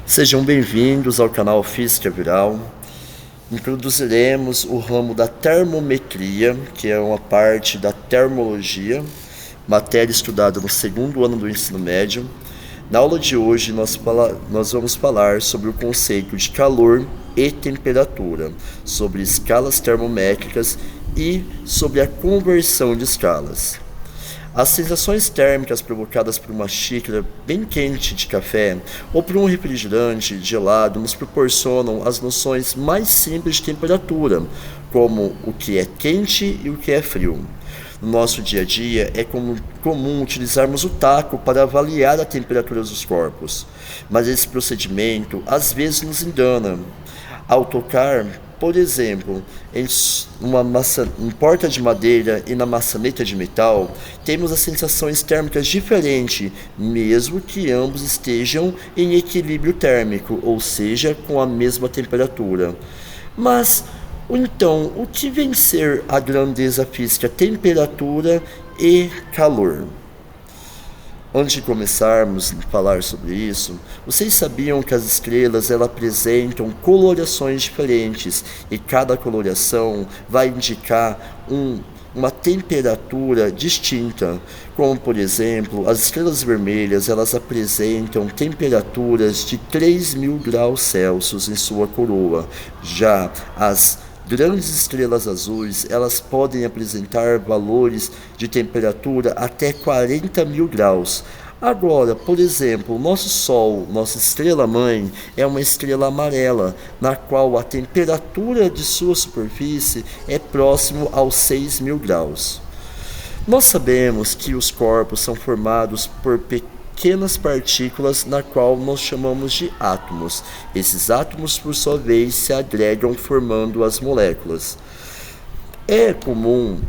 Sejam bem-vindos ao canal Física Viral. Introduziremos o ramo da termometria, que é uma parte da termologia, matéria estudada no segundo ano do ensino médio. Na aula de hoje, nós vamos falar sobre o conceito de calor e temperatura, sobre escalas termométricas e sobre a conversão de escalas. As sensações térmicas provocadas por uma xícara bem quente de café ou por um refrigerante gelado nos proporcionam as noções mais simples de temperatura, como o que é quente e o que é frio. No nosso dia a dia, é comum utilizarmos o taco para avaliar a temperatura dos corpos, mas esse procedimento às vezes nos engana. Ao tocar, por exemplo, em porta de madeira e na maçaneta de metal, temos as sensações térmicas diferentes, mesmo que ambos estejam em equilíbrio térmico, ou seja, com a mesma temperatura. Mas, então, o que vem ser a grandeza física, temperatura e calor? Antes de começarmos a falar sobre isso, vocês sabiam que as estrelas apresentam colorações diferentes e cada coloração vai indicar uma temperatura distinta, como por exemplo, as estrelas vermelhas elas apresentam temperaturas de 3.000 graus Celsius em sua coroa, já as grandes estrelas azuis, elas podem apresentar valores de temperatura até 40.000 graus. Agora, por exemplo, nosso Sol, nossa estrela-mãe, é uma estrela amarela, na qual a temperatura de sua superfície é próximo aos 6.000 graus. Nós sabemos que os corpos são formados por pequenas partículas, na qual nós chamamos de átomos. Esses átomos, por sua vez, se agregam formando as moléculas. É comum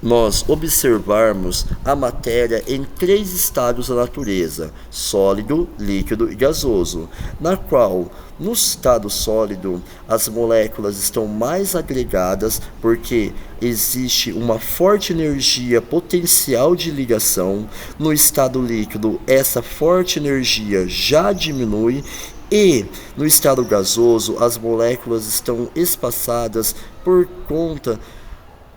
nós observarmos a matéria em 3 estados da natureza: sólido, líquido e gasoso, na qual, no estado sólido, as moléculas estão mais agregadas porque existe uma forte energia potencial de ligação. No estado líquido, essa forte energia já diminui e no estado gasoso, as moléculas estão espaçadas por conta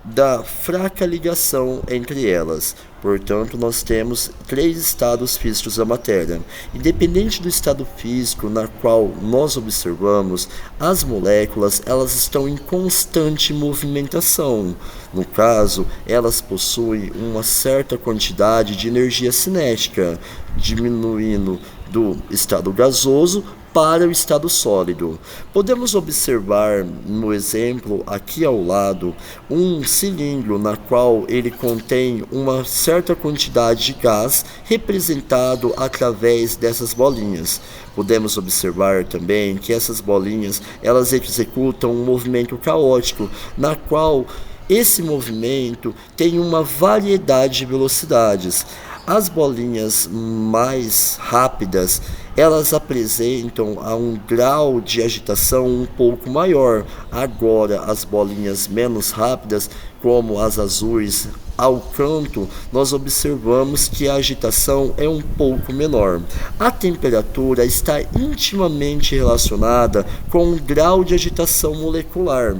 da fraca ligação entre elas. Portanto, nós temos 3 estados físicos da matéria. Independente do estado físico na qual nós observamos, as moléculas elas estão em constante movimentação. No caso, elas possuem uma certa quantidade de energia cinética, diminuindo do estado gasoso para o estado sólido. Podemos observar no exemplo aqui ao lado um cilindro na qual ele contém uma certa quantidade de gás representado através dessas bolinhas. Podemos observar também que essas bolinhas elas executam um movimento caótico, na qual esse movimento tem uma variedade de velocidades. As bolinhas mais rápidas, elas apresentam um grau de agitação um pouco maior. Agora, as bolinhas menos rápidas, como as azuis ao canto, nós observamos que a agitação é um pouco menor. A temperatura está intimamente relacionada com o grau de agitação molecular.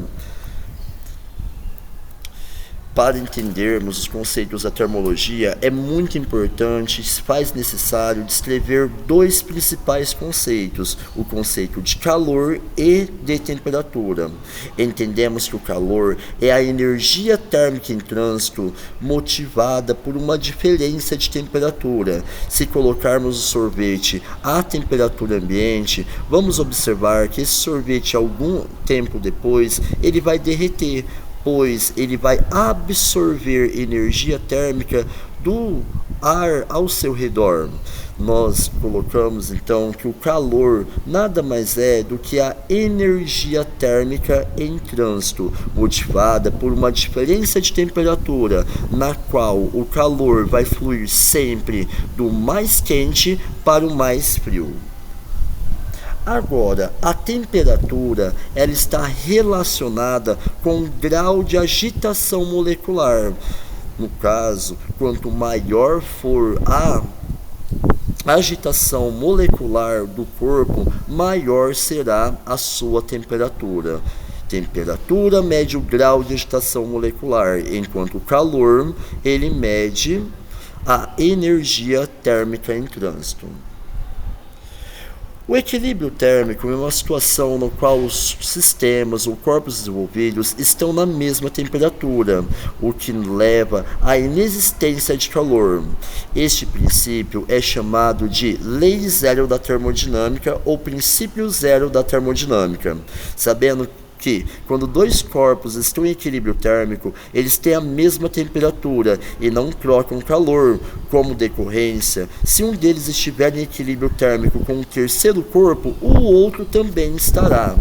Para entendermos os conceitos da termologia, é muito importante e se faz necessário descrever 2 principais conceitos: o conceito de calor e de temperatura. Entendemos que o calor é a energia térmica em trânsito motivada por uma diferença de temperatura. Se colocarmos o sorvete à temperatura ambiente, vamos observar que esse sorvete, algum tempo depois, ele vai derreter, pois ele vai absorver energia térmica do ar ao seu redor. Nós colocamos então que o calor nada mais é do que a energia térmica em trânsito, motivada por uma diferença de temperatura, na qual o calor vai fluir sempre do mais quente para o mais frio. Agora, a temperatura ela está relacionada com o grau de agitação molecular. No caso, quanto maior for agitação molecular do corpo, maior será a sua temperatura. Temperatura mede o grau de agitação molecular, enquanto o calor, ele mede a energia térmica em trânsito. O equilíbrio térmico é uma situação no qual os sistemas ou corpos desenvolvidos estão na mesma temperatura, o que leva à inexistência de calor. Este princípio é chamado de lei zero da termodinâmica ou princípio zero da termodinâmica, sabendo que, quando dois corpos estão em equilíbrio térmico, eles têm a mesma temperatura e não trocam calor, como decorrência, se um deles estiver em equilíbrio térmico com o terceiro corpo, o outro também estará.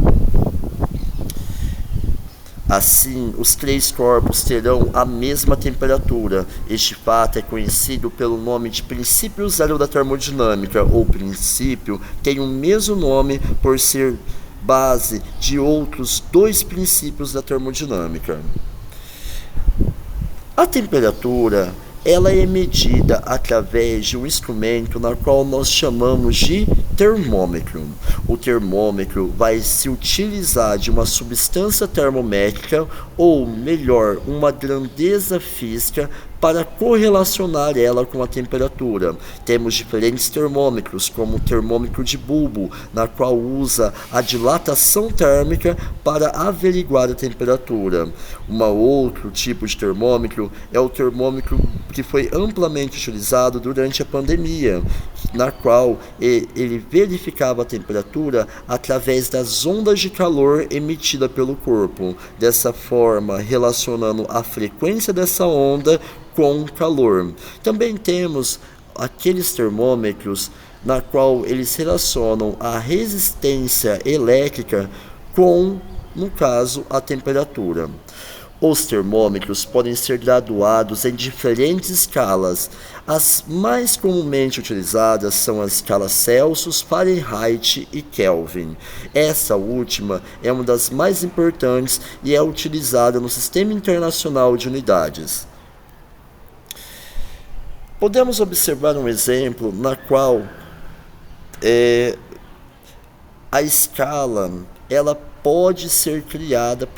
Assim, os três corpos terão a mesma temperatura. Este fato é conhecido pelo nome de princípio zero da termodinâmica, ou princípio tem o mesmo nome por ser base de outros dois princípios da termodinâmica. A temperatura, ela é medida através de um instrumento na qual nós chamamos de termômetro. O termômetro vai se utilizar de uma substância termométrica, ou melhor, uma grandeza física, para correlacionar ela com a temperatura. Temos diferentes termômetros, como o termômetro de bulbo, na qual usa a dilatação térmica para averiguar a temperatura. Outro tipo de termômetro é o termômetro que foi amplamente utilizado durante a pandemia, na qual ele verificava a temperatura através das ondas de calor emitidas pelo corpo, dessa forma relacionando a frequência dessa onda com calor. Também temos aqueles termômetros na qual eles relacionam a resistência elétrica com, no caso, a temperatura. Os termômetros podem ser graduados em diferentes escalas. As mais comumente utilizadas são as escalas Celsius, Fahrenheit e Kelvin. Essa última é uma das mais importantes e é utilizada no Sistema Internacional de Unidades. Podemos observar um exemplo na qual a escala ela pode ser criada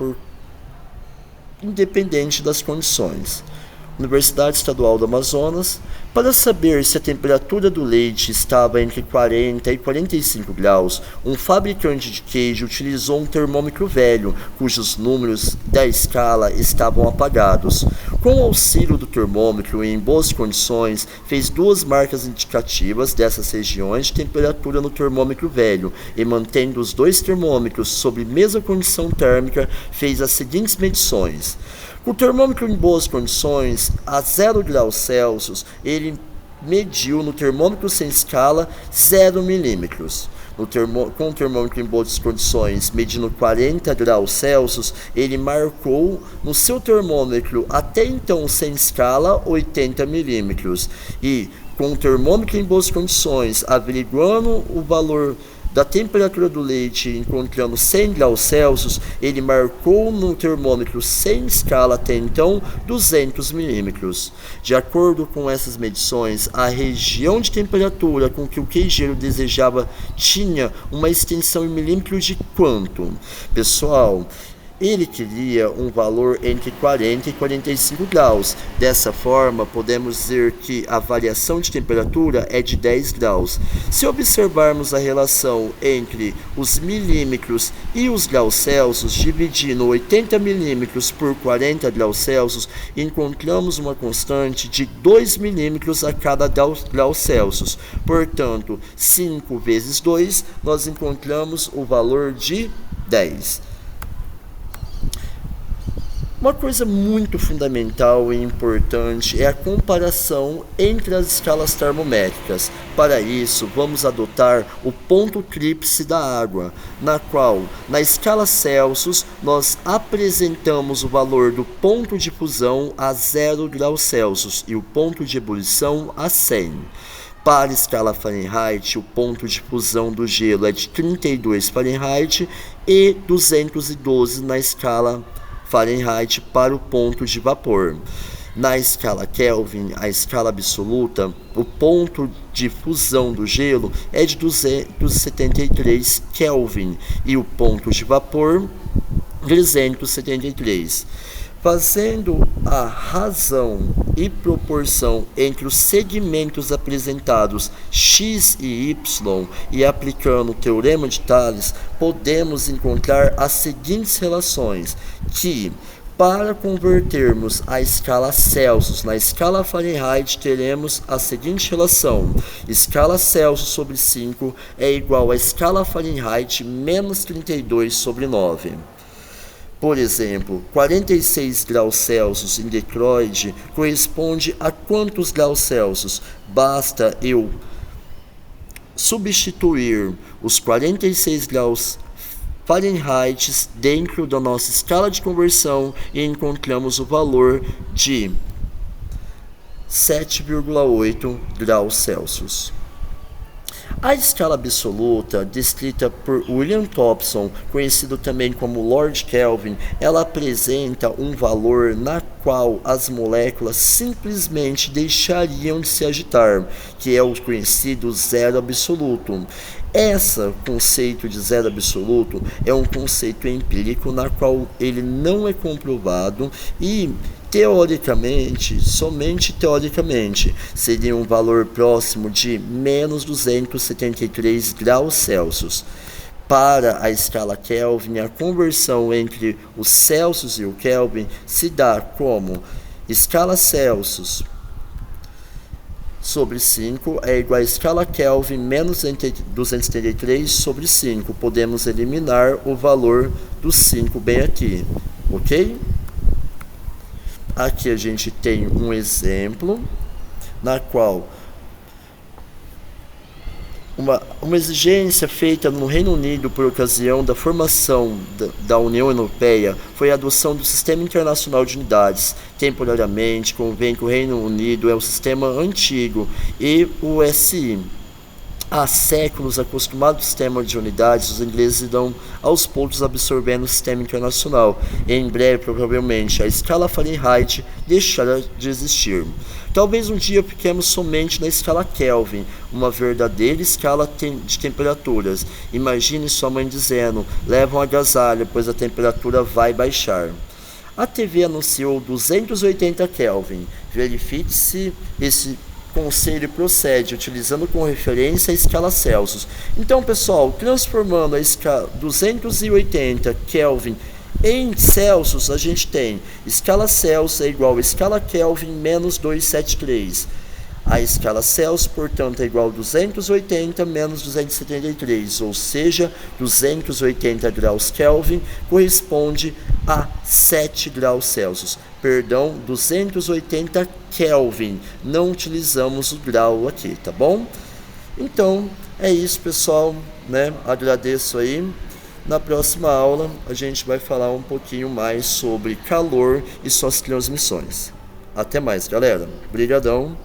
independente das condições. Universidade Estadual do Amazonas, para saber se a temperatura do leite estava entre 40 e 45 graus, um fabricante de queijo utilizou um termômetro velho, cujos números da escala estavam apagados. Com o auxílio do termômetro em boas condições, fez duas marcas indicativas dessas regiões de temperatura no termômetro velho e, mantendo os dois termômetros sob mesma condição térmica, fez as seguintes medições. O termômetro em boas condições, a 0 graus Celsius, ele mediu no termômetro sem escala 0 milímetros. Com o termômetro em boas condições, medindo 40 graus Celsius, ele marcou no seu termômetro até então sem escala 80 milímetros. E com o termômetro em boas condições, averiguando o valor da temperatura do leite, encontrando 100 graus Celsius, ele marcou no termômetro sem escala até então 200 milímetros. De acordo com essas medições, a região de temperatura com que o queijeiro desejava tinha uma extensão em milímetros de quanto? Pessoal, ele queria um valor entre 40 e 45 graus. Dessa forma, podemos dizer que a variação de temperatura é de 10 graus. Se observarmos a relação entre os milímetros e os graus Celsius, dividindo 80 milímetros por 40 graus Celsius, encontramos uma constante de 2 milímetros a cada grau Celsius. Portanto, 5 vezes 2, nós encontramos o valor de 10. Uma coisa muito fundamental e importante é a comparação entre as escalas termométricas. Para isso, vamos adotar o ponto tríplice da água, na qual, na escala Celsius, nós apresentamos o valor do ponto de fusão a 0 graus Celsius e o ponto de ebulição a 100. Para a escala Fahrenheit, o ponto de fusão do gelo é de 32 Fahrenheit e 212 na escala Fahrenheit para o ponto de vapor. Na escala Kelvin, a escala absoluta, o ponto de fusão do gelo é de 273 Kelvin e o ponto de vapor 373. Fazendo a razão e proporção entre os segmentos apresentados x e y e aplicando o teorema de Thales, podemos encontrar as seguintes relações, que para convertermos a escala Celsius na escala Fahrenheit, teremos a seguinte relação: escala Celsius sobre 5 é igual a escala Fahrenheit menos 32 sobre 9. Por exemplo, 46 graus Celsius em Detroit corresponde a quantos graus Celsius? Basta eu substituir os 46 graus Fahrenheit dentro da nossa escala de conversão e encontramos o valor de 7,8 graus Celsius. A escala absoluta, descrita por William Thompson, conhecido também como Lord Kelvin, ela apresenta um valor na qual as moléculas simplesmente deixariam de se agitar, que é o conhecido zero absoluto. Esse conceito de zero absoluto é um conceito empírico na qual ele não é comprovado e teoricamente, somente teoricamente, seria um valor próximo de menos 273 graus Celsius. Para a escala Kelvin, a conversão entre o Celsius e o Kelvin se dá como escala Celsius sobre 5 é igual a escala Kelvin menos 273 sobre 5. Podemos eliminar o valor do 5 bem aqui, ok? Aqui a gente tem um exemplo na qual uma exigência feita no Reino Unido por ocasião da formação da União Europeia foi a adoção do Sistema Internacional de Unidades. Temporariamente, convém que o Reino Unido é o sistema antigo e o SI. Há séculos, acostumado ao sistema de unidades, os ingleses irão aos poucos absorvendo o sistema internacional. E em breve, provavelmente, a escala Fahrenheit deixará de existir. Talvez um dia fiquemos somente na escala Kelvin, uma verdadeira escala de temperaturas. Imagine sua mãe dizendo: leva um agasalho, pois a temperatura vai baixar. A TV anunciou 280 Kelvin. Verifique se esse conselho procede utilizando como referência a escala Celsius. Então, pessoal, transformando a escala 280 Kelvin em Celsius, a gente tem escala Celsius é igual a escala Kelvin menos 273. A escala Celsius, portanto, é igual a 280 menos 273, ou seja, 280 graus Kelvin corresponde a 7 graus Celsius. Perdão, 280 Kelvin. Não utilizamos o grau aqui, tá bom? Então, é isso, pessoal, né? Agradeço aí. Na próxima aula, a gente vai falar um pouquinho mais sobre calor e suas transmissões. Até mais, galera. Obrigadão.